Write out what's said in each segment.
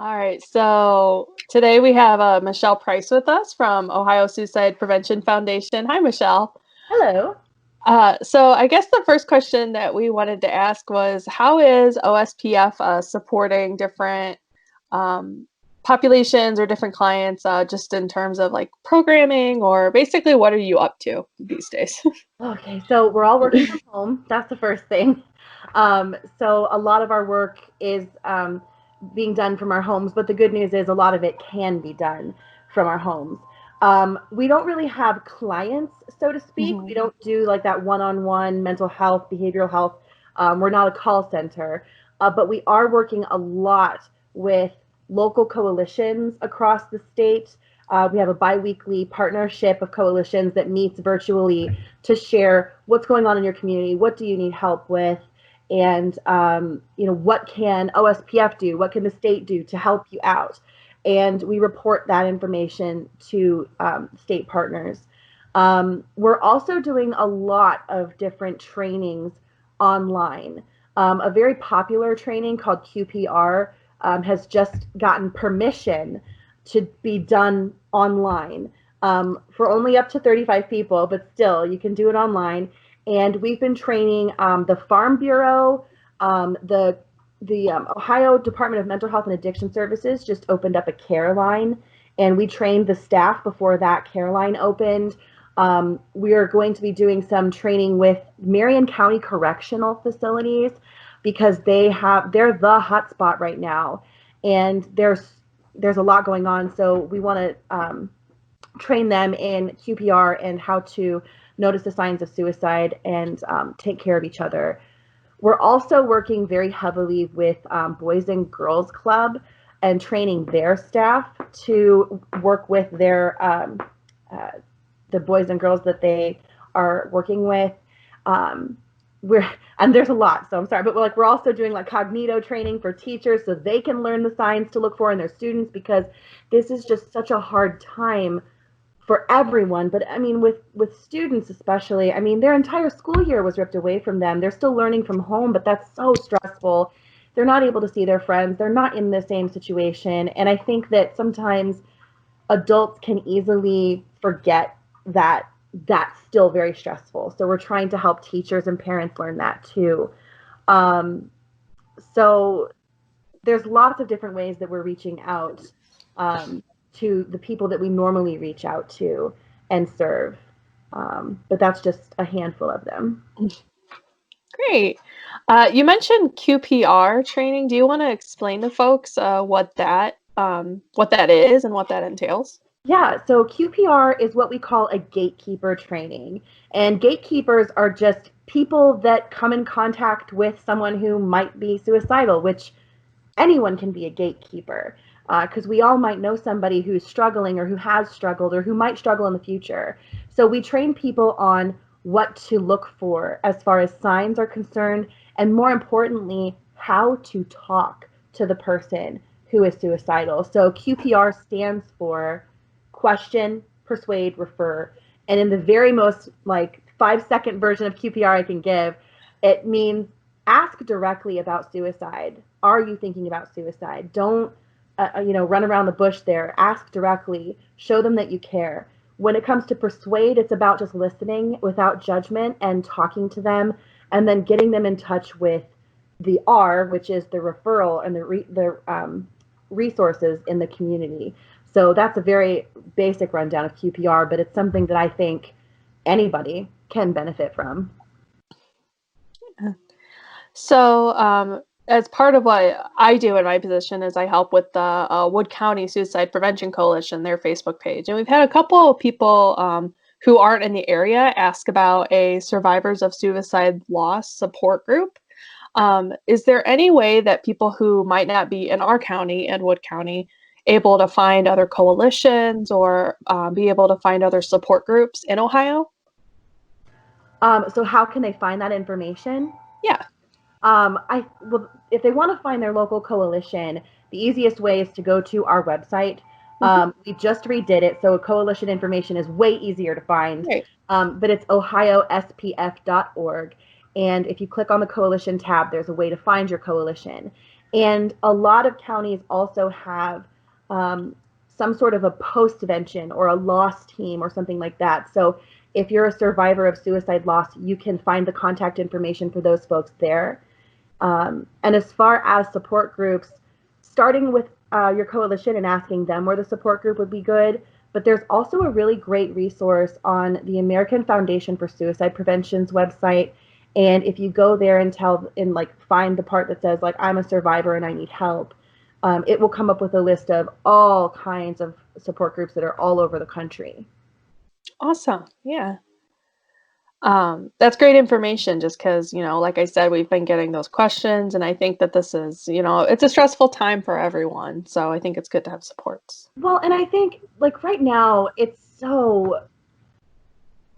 All right, so today we have Michelle Price with us from Ohio Suicide Prevention Foundation. Hi, Michelle. Hello. So I guess the first question that we wanted to ask was, how is OSPF supporting different um, populations or different clients, just in terms of like programming, or basically what are you up to these days? Okay, so we're all working from home. That's the first thing. So a lot of our work is being done from our homes, but the good news is a lot of it can be done from our homes. We don't really have clients, so to speak. Mhm. We don't do like that one-on-one mental health, behavioral health. We're not a call center, but we are working a lot with local coalitions across the state. We have a biweekly partnership of coalitions that meets virtually to share what's going on in your community, what do you need help with, and what can OSPF do, what can the state do to help you out, and we report that information to state partners. We're also doing a lot of different trainings online. A very popular training called Qpr has just gotten permission to be done online for only up to 35 people, but still, you can do it online. And we've been training the Farm Bureau, the Ohio Department of Mental Health and Addiction Services just opened up a care line, and we trained the staff before that care line opened. We are going to be doing some training with Marion County Correctional Facilities because they're the hotspot right now, and there's a lot going on. So we want to train them in QPR and how to notice the signs of suicide and take care of each other. We're also working very heavily with Boys and Girls Club and training their staff to work with the boys and girls that they are working with. Um, and there's a lot, so I'm sorry, but we're also doing like cognito training for teachers so they can learn the signs to look for in their students, because this is just such a hard time for everyone. But I mean, with students especially, I mean, their entire school year was ripped away from them. They're still learning from home, but that's so stressful. They're not able to see their friends. They're not in the same situation. And I think that sometimes adults can easily forget that that's still very stressful. So we're trying to help teachers and parents learn that too. Um, so there's lots of different ways that we're reaching out to the people that we normally reach out to and serve. But that's just a handful of them. Great. You mentioned QPR training. Do you want to explain to folks what that is and what that entails? Yeah, so QPR is what we call a gatekeeper training. And gatekeepers are just people that come in contact with someone who might be suicidal, which anyone can be a gatekeeper, because we all might know somebody who's struggling or who has struggled or who might struggle in the future. So we train people on what to look for as far as signs are concerned, and more importantly, how to talk to the person who is suicidal. So QPR stands for question, persuade, refer. And in the very most like 5-second version of QPR I can give, it means ask directly about suicide. Are you thinking about suicide? Don't run around the bush there. Ask directly. Show them that you care. When it comes to persuade, it's about just listening without judgment and talking to them, and then getting them in touch with the R, which is the referral and the resources in the community. So that's a very basic rundown of QPR, but it's something that I think anybody can benefit from. So, as part of what I do in my position is I help with the Wood County Suicide Prevention Coalition, their Facebook page. And we've had a couple of people who aren't in the area ask about a survivors of suicide loss support group. Is there any way that people who might not be in our county and Wood County able to find other coalitions, or be able to find other support groups in Ohio? So how can they find that information? Yeah. If they want to find their local coalition, the easiest way is to go to our website. Hmm. We just redid it, so coalition information is way easier to find. Great. But it's ohiospf.org. And if you click on the coalition tab, there's a way to find your coalition. And a lot of counties also have um, some sort of a postvention or a loss team or something like that. So if you're a survivor of suicide loss, you can find the contact information for those folks there. And as far as support groups, starting with your coalition and asking them where the support group would be good. But there's also a really great resource on the American Foundation for Suicide Prevention's website. And if you go there and find the part that says like I'm a survivor and I need help, it will come up with a list of all kinds of support groups that are all over the country. Awesome. Yeah. That's great information just because, like I said, we've been getting those questions, and I think that this is, it's a stressful time for everyone. So I think it's good to have supports. Well, and I think like right now it's so,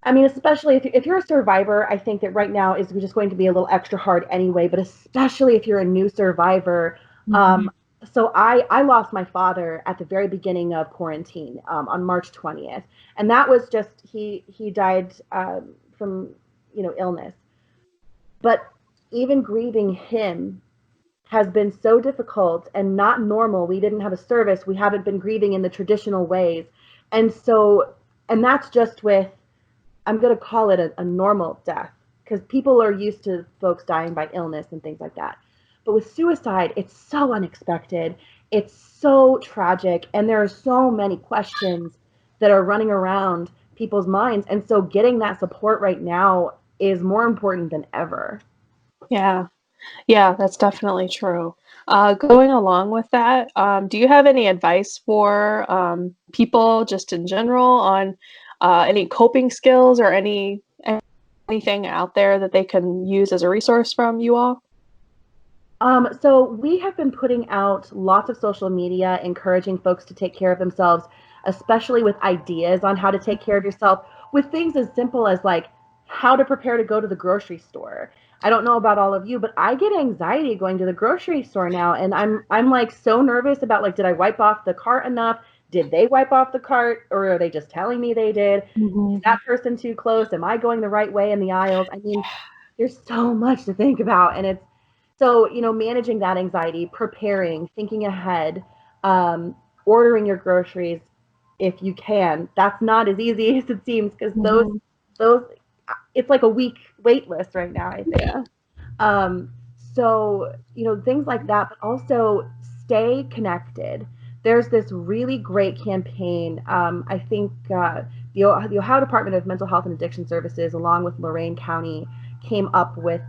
I mean, especially if you're a survivor, I think that right now is just going to be a little extra hard anyway, but especially if you're a new survivor. Mhm. Um, so I lost my father at the very beginning of quarantine on March 20th. And that was just, he died from, illness. But even grieving him has been so difficult and not normal. We didn't have a service. We haven't been grieving in the traditional ways. And so, and that's just with, I'm going to call it a normal death because people are used to folks dying by illness and things like that. But with suicide, it's so unexpected. It's so tragic. And there are so many questions that are running around people's minds. And so getting that support right now is more important than ever. Yeah. Yeah, that's definitely true. Going along with that, do you have any advice for people just in general on any coping skills or anything out there that they can use as a resource from you all? So we have been putting out lots of social media encouraging folks to take care of themselves, especially with ideas on how to take care of yourself with things as simple as like how to prepare to go to the grocery store. I don't know about all of you, but I get anxiety going to the grocery store now, and I'm like so nervous about like, did I wipe off the cart enough? Did they wipe off the cart, or are they just telling me they did? Is Mhm. that person too close? Am I going the right way in the aisles? I mean, there's so much to think about, and it's so, managing that anxiety, preparing, thinking ahead, um, ordering your groceries if you can. That's not as easy as it seems because those, it's like a week wait list right now, I think. Yeah. Um, so, things like that, but also stay connected. There's this really great campaign. I think the Ohio Department of Mental Health and Addiction Services, along with Lorain County, came up with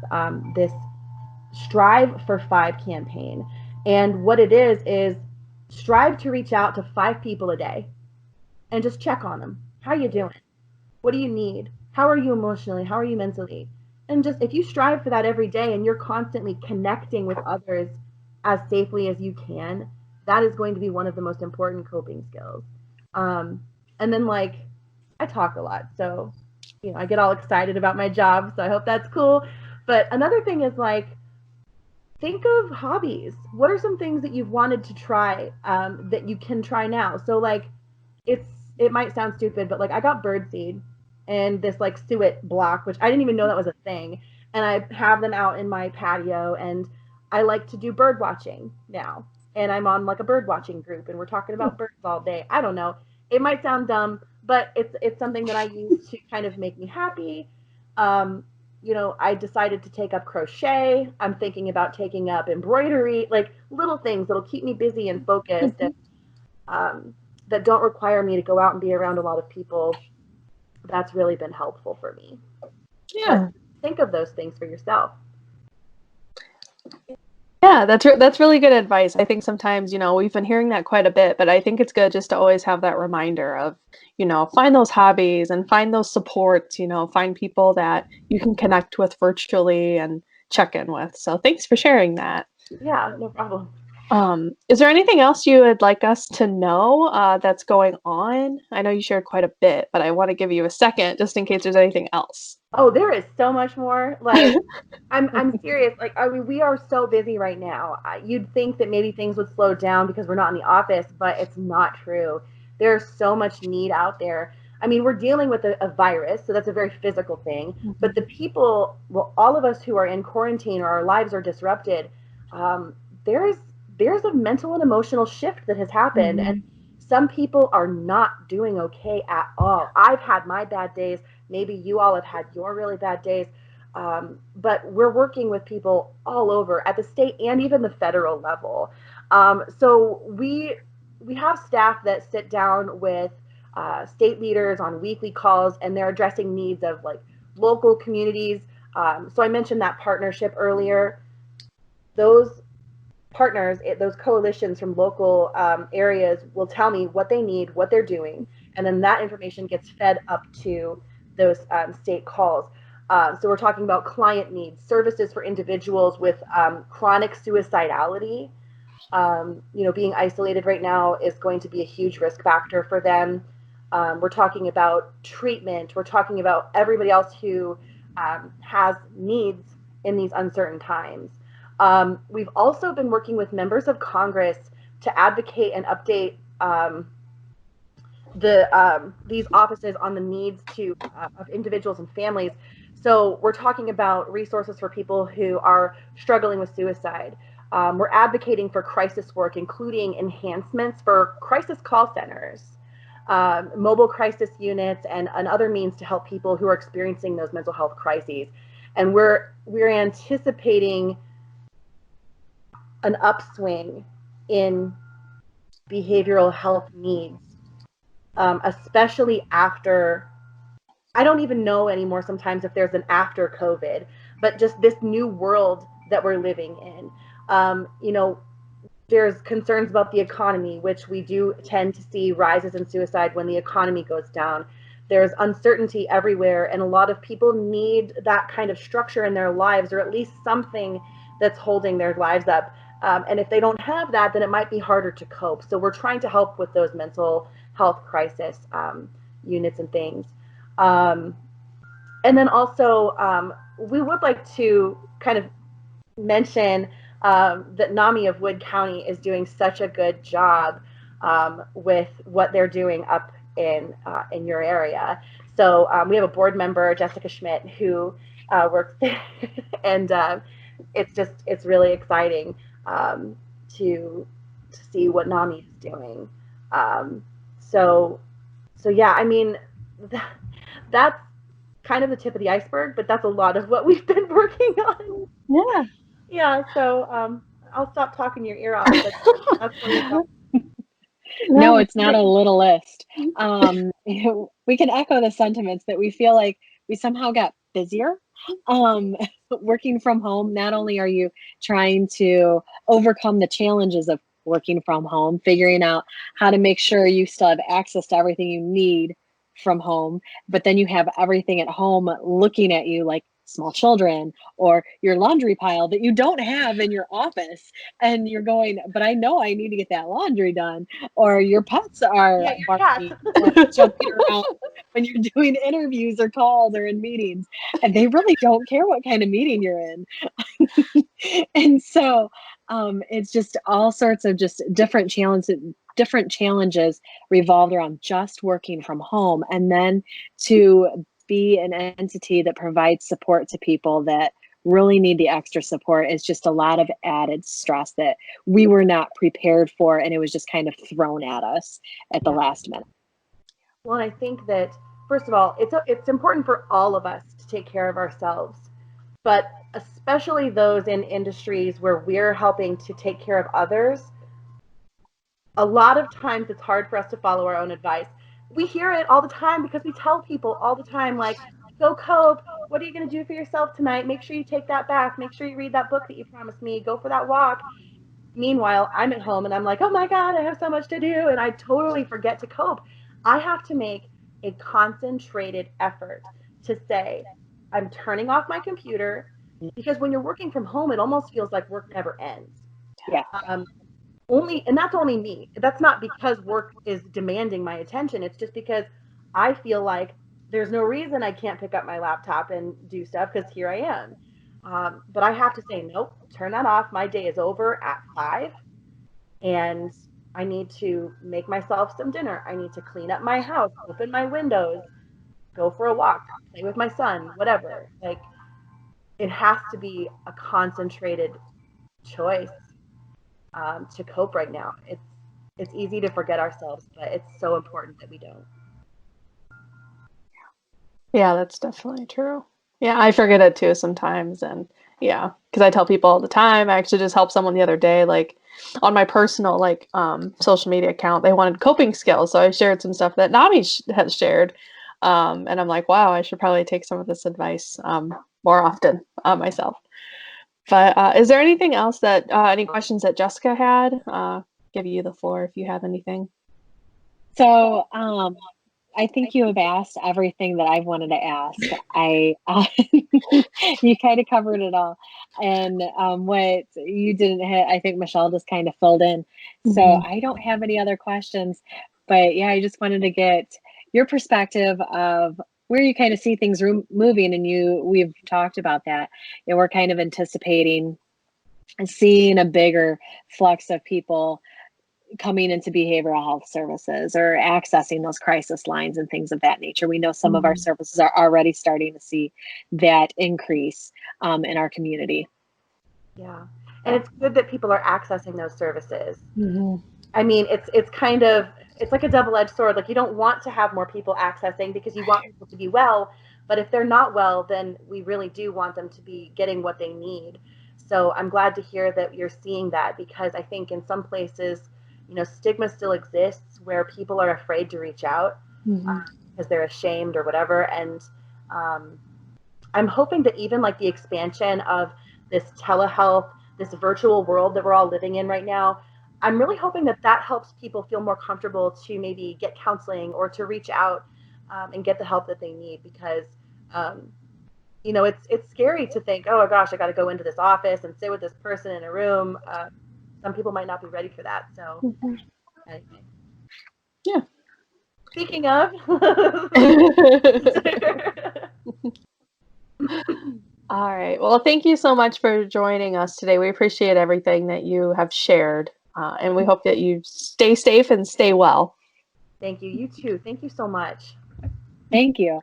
this Strive for Five campaign. And what it is strive to reach out to 5 people a day and just check on them. How you doing? What do you need? How are you emotionally? How are you mentally? And just if you strive for that every day and you're constantly connecting with others as safely as you can, that is going to be one of the most important coping skills. Um, and then like I talk a lot, so I get all excited about my job, so I hope that's cool. But another thing is like think of hobbies. What are some things that you've wanted to try that you can try now? So like it's it might sound stupid, but like I got birdseed and this like suet block, which I didn't even know that was a thing. And I have them out in my patio and I like to do bird watching now. And I'm on like a bird watching group and we're talking about birds all day. I don't know. It might sound dumb, but it's something that I use to kind of make me happy. Um, I decided to take up crochet. I'm thinking about taking up embroidery, like little things that'll keep me busy and focused and Mhm. um, that don't require me to go out and be around a lot of people. That's really been helpful for me. But Yeah. think of those things for yourself. Yeah, that's really good advice. I think sometimes, we've been hearing that quite a bit, but I think it's good just to always have that reminder of, find those hobbies and find those supports, find people that you can connect with virtually and check in with. So thanks for sharing that. Yeah, no problem. Is there anything else you would like us to know that's going on? I know you shared quite a bit, but I want to give you a second just in case there's anything else. Oh, there is so much more. Like, I'm serious. Like, I mean, we are so busy right now. You'd think that maybe things would slow down because we're not in the office, but it's not true. There's so much need out there. I mean, we're dealing with a virus, so that's a very physical thing. But Mhm. the people, well, all of us who are in quarantine or our lives are disrupted, there's a mental and emotional shift that has happened, and some people are not doing okay at all. I've had my bad days. Maybe you all have had your really bad days. But we're working with people all over at the state and even the federal level. So we have staff that sit down with state leaders on weekly calls, and they're addressing needs of like local communities. So I mentioned that partnership earlier. Those partners, those coalitions from local areas will tell me what they need, what they're doing, and then that information gets fed up to those state calls. So we're talking about client needs, services for individuals with chronic suicidality. Being isolated right now is going to be a huge risk factor for them. We're talking about treatment. We're talking about everybody else who has needs in these uncertain times. We've also been working with members of Congress to advocate and update these offices on the needs of individuals and families. So we're talking about resources for people who are struggling with suicide. We're advocating for crisis work, including enhancements for crisis call centers, mobile crisis units, and other means to help people who are experiencing those mental health crises. And we're anticipating an upswing in behavioral health needs, especially after, I don't even know anymore sometimes if there's an after COVID, but just this new world that we're living in. There's concerns about the economy, which we do tend to see rises in suicide when the economy goes down. There's uncertainty everywhere, and a lot of people need that kind of structure in their lives, or at least something that's holding their lives up. And if they don't have that, then it might be harder to cope. So we're trying to help with those mental health crisis units and things. And then also, we would like to kind of mention that NAMI of Wood County is doing such a good job with what they're doing up in your area. So we have a board member, Jessica Schmitt, who works there, and it's really exciting to see what NAMI is doing. So yeah, I mean, that's kind of the tip of the iceberg, but that's a lot of what we've been working on. Yeah. Yeah, so I'll stop talking your ear off, but that's what we've got. No, it's not a little list. We can echo the sentiments that we feel like we somehow got busier. Working from home, not only are you trying to overcome the challenges of working from home, figuring out how to make sure you still have access to everything you need from home, but then you have everything at home looking at you like small children or your laundry pile that you don't have in your office. And you're going, but I know I need to get that laundry done. Or your pets are barking or jumping around when you're doing interviews or calls or in meetings. And they really don't care what kind of meeting you're in. And so it's just all sorts of just different challenges revolved around just working from home, and then to be an entity that provides support to people that really need the extra support is just a lot of added stress that we were not prepared for, and it was just kind of thrown at us at the last minute. Well, I think that, first of all, it's important for all of us to take care of ourselves, but especially those in industries where we're helping to take care of others. A lot of times it's hard for us to follow our own advice. We hear it all the time because we tell people all the time, like, go cope. What are you going to do for yourself tonight? Make sure you take that bath. Make sure you read that book that you promised me. Go for that walk. Meanwhile, I'm at home and I'm like, oh my God, I have so much to do. And I totally forget to cope. I have to make a concentrated effort to say, I'm turning off my computer, because when you're working from home, it almost feels like work never ends. Yeah. And that's only me. That's not because work is demanding my attention. It's just because I feel like there's no reason I can't pick up my laptop and do stuff, because here I am. But I have to say, nope, turn that off. My day is over at 5, and I need to make myself some dinner. I need to clean up my house, open my windows, go for a walk, play with my son, whatever. Like, it has to be a concentrated choice. to cope right now. It's easy to forget ourselves, but it's so important that we don't. Yeah, that's definitely true. Yeah, I forget it too sometimes. And yeah, because I tell people all the time. I actually just helped someone the other day, like on my personal social media account. They wanted coping skills, so I shared some stuff that NAMI has shared. And I'm like, wow, I should probably take some of this advice more often myself. But is there anything else that any questions that Jessica had? Give you the floor if you have anything. So, I think you have asked everything that I wanted to ask. You kind of covered it all. And what you didn't hit, I think Michelle just kind of filled in. So Mhm. I don't have any other questions. But yeah, I just wanted to get your perspective of where you kind of see things moving. And we've talked about that. And we're kind of anticipating and seeing a bigger flux of people coming into behavioral health services or accessing those crisis lines and things of that nature. We know some of our Mhm. services are already starting to see that increase in our community. Yeah. And it's good that people are accessing those services. Mhm. I mean, it's like a double-edged sword. Like, you don't want to have more people accessing because you want people to be well, but if they're not well, then we really do want them to be getting what they need. So I'm glad to hear that you're seeing that, because I think in some places, stigma still exists where people are afraid to reach out Mhm. because they're ashamed or whatever. And um, I'm hoping that even like the expansion of this telehealth, this virtual world that we're all living in right now, I'm really hoping that that helps people feel more comfortable to maybe get counseling or to reach out and get the help that they need, because um, it's scary to think, oh my gosh, I got to go into this office and sit with this person in a room. Some people might not be ready for that. So Mhm. anyway, Yeah. speaking of, All right. Well, thank you so much for joining us today. We appreciate everything that you have shared, and we hope that you stay safe and stay well. thank you. You too. Thank you so much. Thank you.